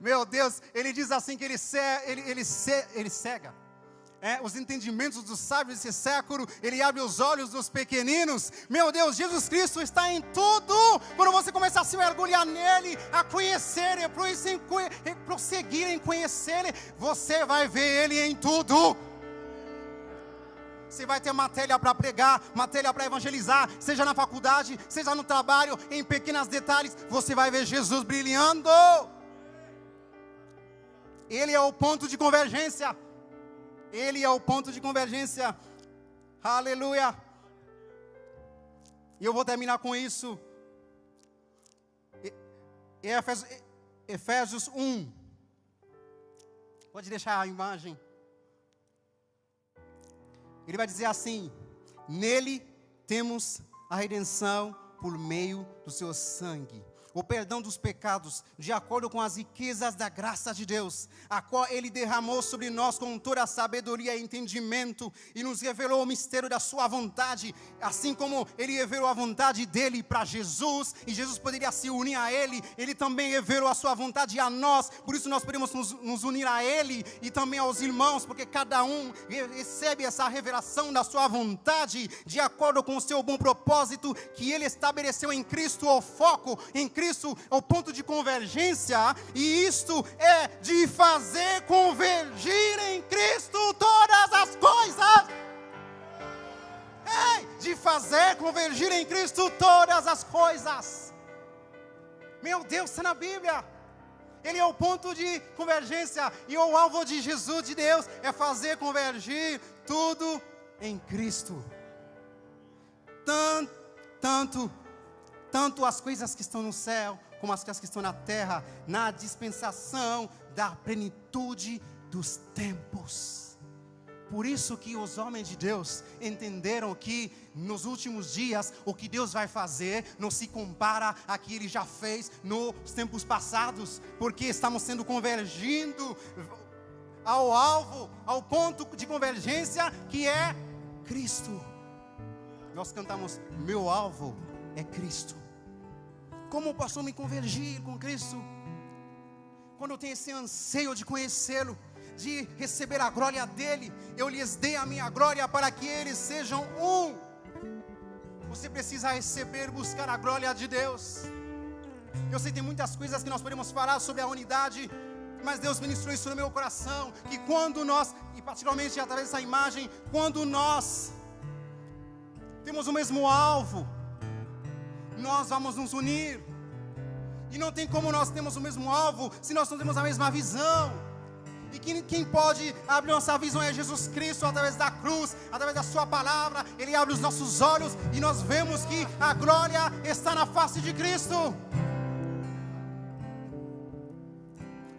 Meu Deus, Ele diz assim que Ele cega os entendimentos dos sábios desse século. Ele abre os olhos dos pequeninos. Meu Deus, Jesus Cristo está em tudo. Quando você começar a se mergulhar nele, a conhecer, prosseguir em conhecer Ele, você vai ver Ele em tudo. Você vai ter matéria para pregar, matéria para evangelizar, seja na faculdade, seja no trabalho, em pequenos detalhes, você vai ver Jesus brilhando. Ele é o ponto de convergência. Ele é o ponto de convergência. Aleluia. E eu vou terminar com isso. Efésios 1. Pode deixar a imagem. Ele vai dizer assim, Nele temos a redenção por meio do seu sangue, o perdão dos pecados, de acordo com as riquezas da graça de Deus, a qual Ele derramou sobre nós com toda a sabedoria e entendimento, e nos revelou o mistério da sua vontade, assim como Ele revelou a vontade dEle para Jesus, e Jesus poderia se unir a Ele, Ele também revelou a sua vontade a nós, por isso nós podemos nos unir a Ele, e também aos irmãos, porque cada um recebe essa revelação da sua vontade, de acordo com o seu bom propósito, que Ele estabeleceu em Cristo, o foco em Cristo, o ponto de convergência, e isto é de fazer convergir em Cristo todas as coisas. De fazer convergir em Cristo todas as coisas. Meu Deus, está na Bíblia. Ele é o ponto de convergência, e o alvo de Jesus, de Deus, é fazer convergir tudo em Cristo. Tanto as coisas que estão no céu, como as coisas que estão na terra, na dispensação da plenitude dos tempos. Por isso que os homens de Deus entenderam que nos últimos dias, o que Deus vai fazer não se compara a que Ele já fez nos tempos passados, porque estamos sendo convergindo ao alvo, ao ponto de convergência que é Cristo. Nós cantamos, meu alvo é Cristo. Como eu posso me convergir com Cristo? Quando eu tenho esse anseio de conhecê-lo, de receber a glória dEle, eu lhes dei a minha glória para que eles sejam um. Você precisa receber, buscar a glória de Deus. Eu sei que tem muitas coisas que nós podemos falar sobre a unidade, mas Deus ministrou isso no meu coração, que quando nós, e particularmente através dessa imagem, quando nós temos o mesmo alvo, nós vamos nos unir. E não tem como nós termos o mesmo alvo se nós não temos a mesma visão. E quem pode abrir nossa visão é Jesus Cristo, através da cruz, através da sua palavra. Ele abre os nossos olhos e nós vemos que a glória está na face de Cristo.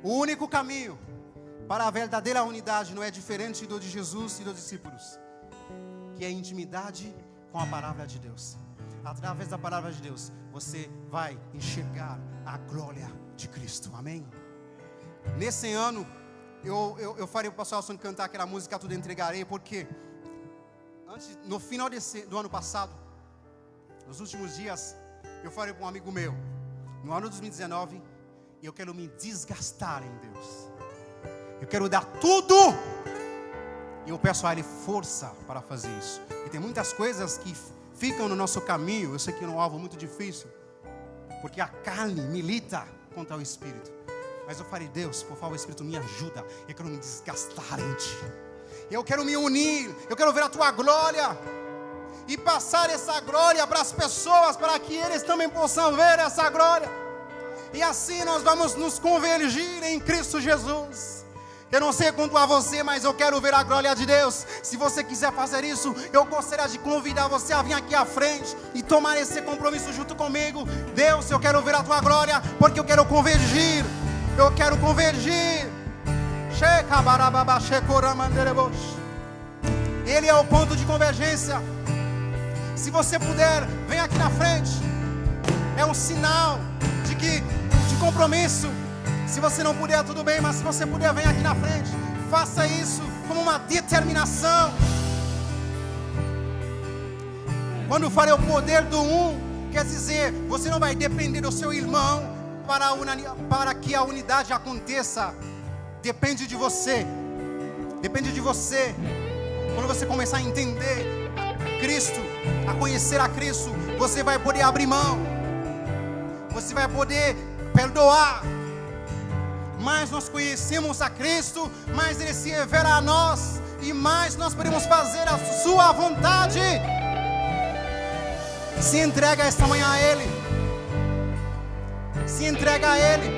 O único caminho para a verdadeira unidade não é diferente do de Jesus e dos discípulos, que é a intimidade com a palavra de Deus. Através da palavra de Deus, você vai enxergar a glória de Cristo, amém? Nesse ano, eu farei o pastor Alson cantar aquela música Tudo Entregarei, porque no final do ano passado, nos últimos dias, eu falei para um amigo meu, no ano de 2019, eu quero me desgastar em Deus, eu quero dar tudo, e eu peço a Ele força para fazer isso. E tem muitas coisas que ficam no nosso caminho. Eu sei que é um alvo muito difícil, porque a carne milita contra o Espírito. Mas eu falei, Deus, por favor, Espírito, me ajuda. Eu quero me desgastar em Ti. Eu quero me unir. Eu quero ver a Tua glória. E passar essa glória para as pessoas, para que eles também possam ver essa glória. E assim nós vamos nos convergir em Cristo Jesus. Eu não sei quanto a você, mas eu quero ver a glória de Deus. Se você quiser fazer isso, eu gostaria de convidar você a vir aqui à frente e tomar esse compromisso junto comigo. Deus, eu quero ver a Tua glória, porque eu quero convergir. Eu quero convergir. Ele é o ponto de convergência. Se você puder, vem aqui na frente. É um sinal de compromisso. Se você não puder, tudo bem, mas se você puder, vem aqui na frente. Faça isso como uma determinação. Quando eu falei o poder do quer dizer, você não vai depender do seu irmão para que a unidade aconteça. Depende de você. Depende de você. Quando você começar a entender Cristo, a conhecer a Cristo, você vai poder abrir mão. Você vai poder perdoar. Mais nós conhecemos a Cristo, mais Ele se revela a nós, e mais nós podemos fazer a sua vontade. Se entrega esta manhã a Ele. Se entrega a Ele.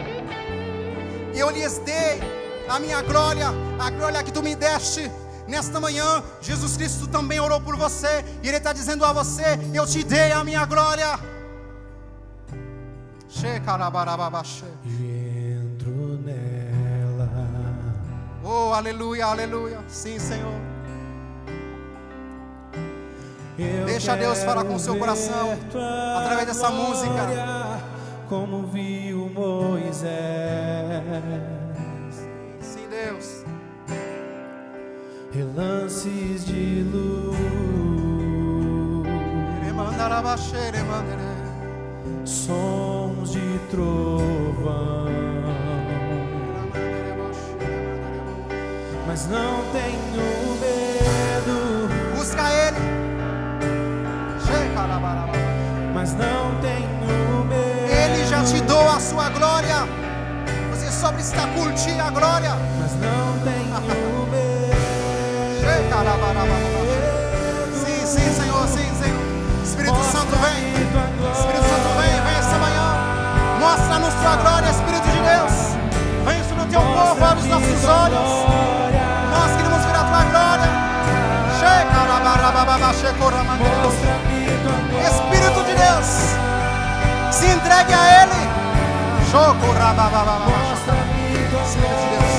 Eu lhes dei a minha glória, a glória que Tu me deste. Nesta manhã, Jesus Cristo também orou por você, e Ele está dizendo a você, eu te dei a minha glória. Oh, aleluia, aleluia. Sim, Senhor. Deixa Deus falar com o seu coração através dessa música. Como viu Moisés. Sim, Deus. Relances de luz, sons de trovão, mas não tenho medo. Busca Ele. Mas não tenho medo. Ele já te deu a sua glória. Você só precisa curtir a glória. Mas não tenho medo. Sim, sim, Senhor, sim, Senhor. Espírito Santo vem. Espírito Santo vem essa manhã. Mostra-nos tua glória, Espírito de Deus. Vem sobre o teu povo, abre os nossos olhos. Nós queremos ver a tua glória. Espírito de Deus, se entregue a Ele. Espírito de Deus.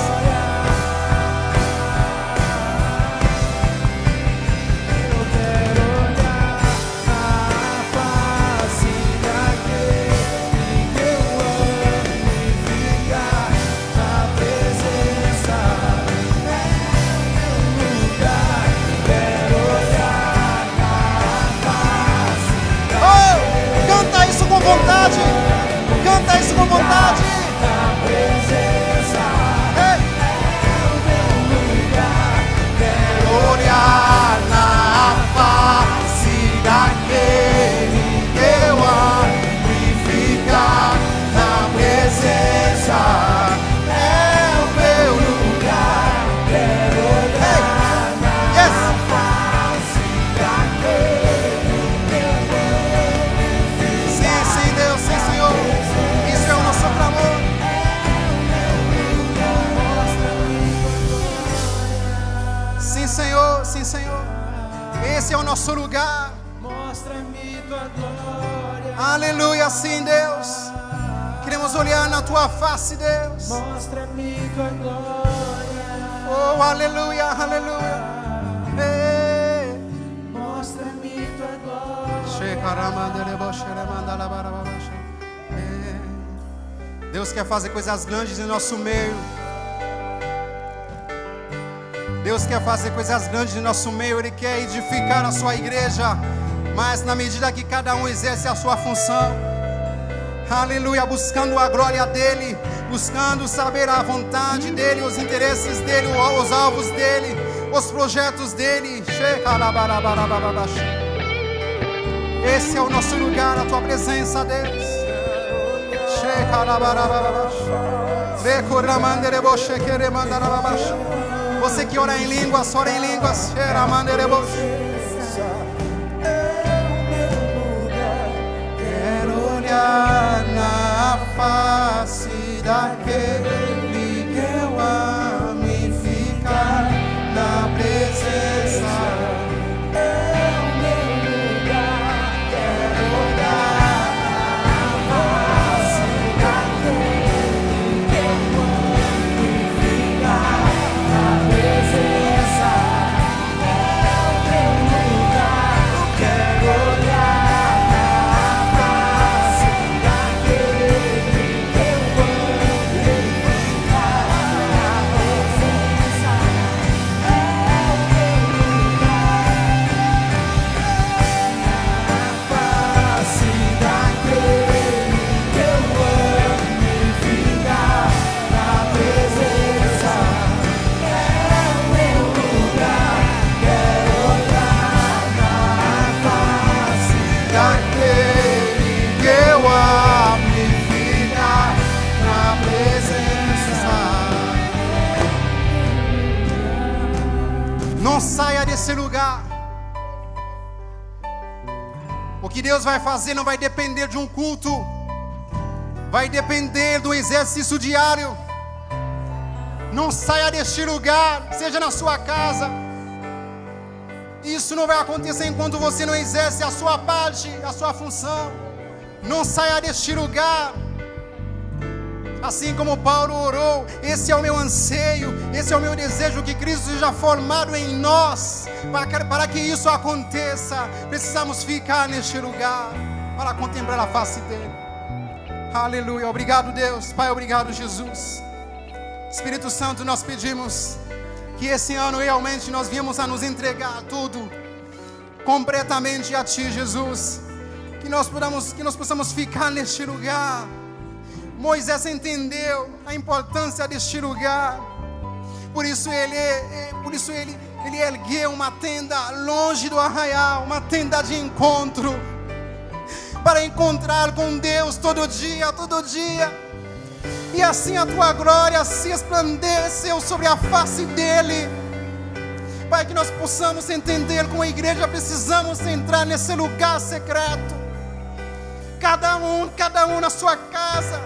Vontade, canta isso com vontade. Glória na face daquele que eu amo e ficar na presença é o meu lugar. Quero olhar na face daquele que eu amo. Sim, Deus, sim, Senhor. Isso é o nosso clamor. Sim, Senhor, sim, Senhor. Esse é o nosso lugar. Mostra-me tua glória. Aleluia, sim, Deus. Queremos olhar na tua face, Deus. Mostra-me tua glória. Oh, aleluia, aleluia. Ei. Mostra-me tua glória. Deus quer fazer coisas grandes em nosso meio. Deus quer fazer coisas grandes em nosso meio. Ele quer edificar a sua igreja. Mas na medida que cada um exerce a sua função, aleluia, buscando a glória dEle, buscando saber a vontade dEle, os interesses dEle, os alvos dEle, os projetos dEle. Esse é o nosso lugar, a tua presença, Deus. Você que ora em línguas, ora em línguas. Quero olhar na face daquele que eu amo e ficar na presença. É o meu lugar. Quero olhar na face daquele que eu amo e ficar na presença. É o meu lugar. Quero olhar na face daquele que eu amo e ficar na presença. É o meu lugar. Na face daquele que eu amo e ficar na presença. É o meu lugar. Quero olhar na face daquele que eu amo e ficar na presença. Não saia desse lugar. O que Deus vai fazer não vai depender de um culto, vai depender do exercício diário. Não saia deste lugar, seja na sua casa. Isso não vai acontecer enquanto você não exerce a sua parte, a sua função. Não saia deste lugar Assim como Paulo orou, esse é o meu anseio, esse é o meu desejo, que Cristo seja formado em nós. Para que isso aconteça, precisamos ficar neste lugar para contemplar a face dele. Aleluia, obrigado Deus, Pai, obrigado Jesus. Espírito Santo, nós pedimos que esse ano realmente nós viemos a nos entregar tudo completamente a Ti, Jesus. Que nós possamos ficar neste lugar. Moisés entendeu a importância deste lugar. Por isso ele ergueu uma tenda longe do arraial, uma tenda de encontro, para encontrar com Deus todo dia, todo dia. E assim a Tua glória se resplandeceu sobre a face dele. Pai, que nós possamos entender, como a igreja precisamos entrar nesse lugar secreto. Cada um na sua casa,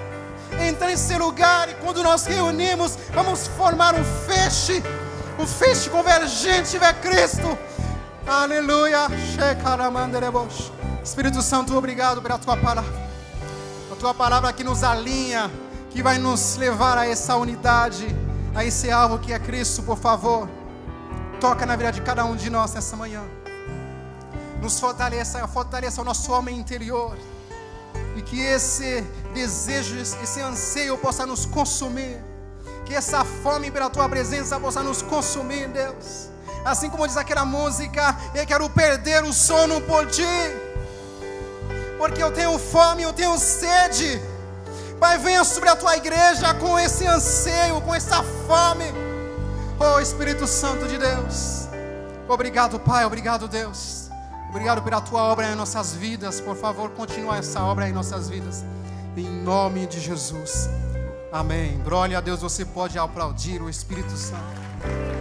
entrar nesse lugar, e quando nós reunimos, vamos formar um feixe convergente é Cristo. Aleluia. Espírito Santo, obrigado pela Tua palavra. A Tua palavra que nos alinha, que vai nos levar a essa unidade, a esse alvo que é Cristo. Por favor, toca na vida de cada um de nós nessa manhã. Nos fortaleça o nosso homem interior. E que esse desejo, esse anseio possa nos consumir. Que essa fome pela Tua presença possa nos consumir, Deus. Assim como diz aquela música, eu quero perder o sono por Ti. Porque eu tenho fome, eu tenho sede. Pai, venha sobre a Tua igreja com esse anseio, com essa fome. Oh Espírito Santo de Deus. Obrigado, Pai, obrigado, Deus. Obrigado pela Tua obra em nossas vidas. Por favor, continua essa obra em nossas vidas. Em nome de Jesus. Amém. Glória a Deus. Você pode aplaudir o Espírito Santo.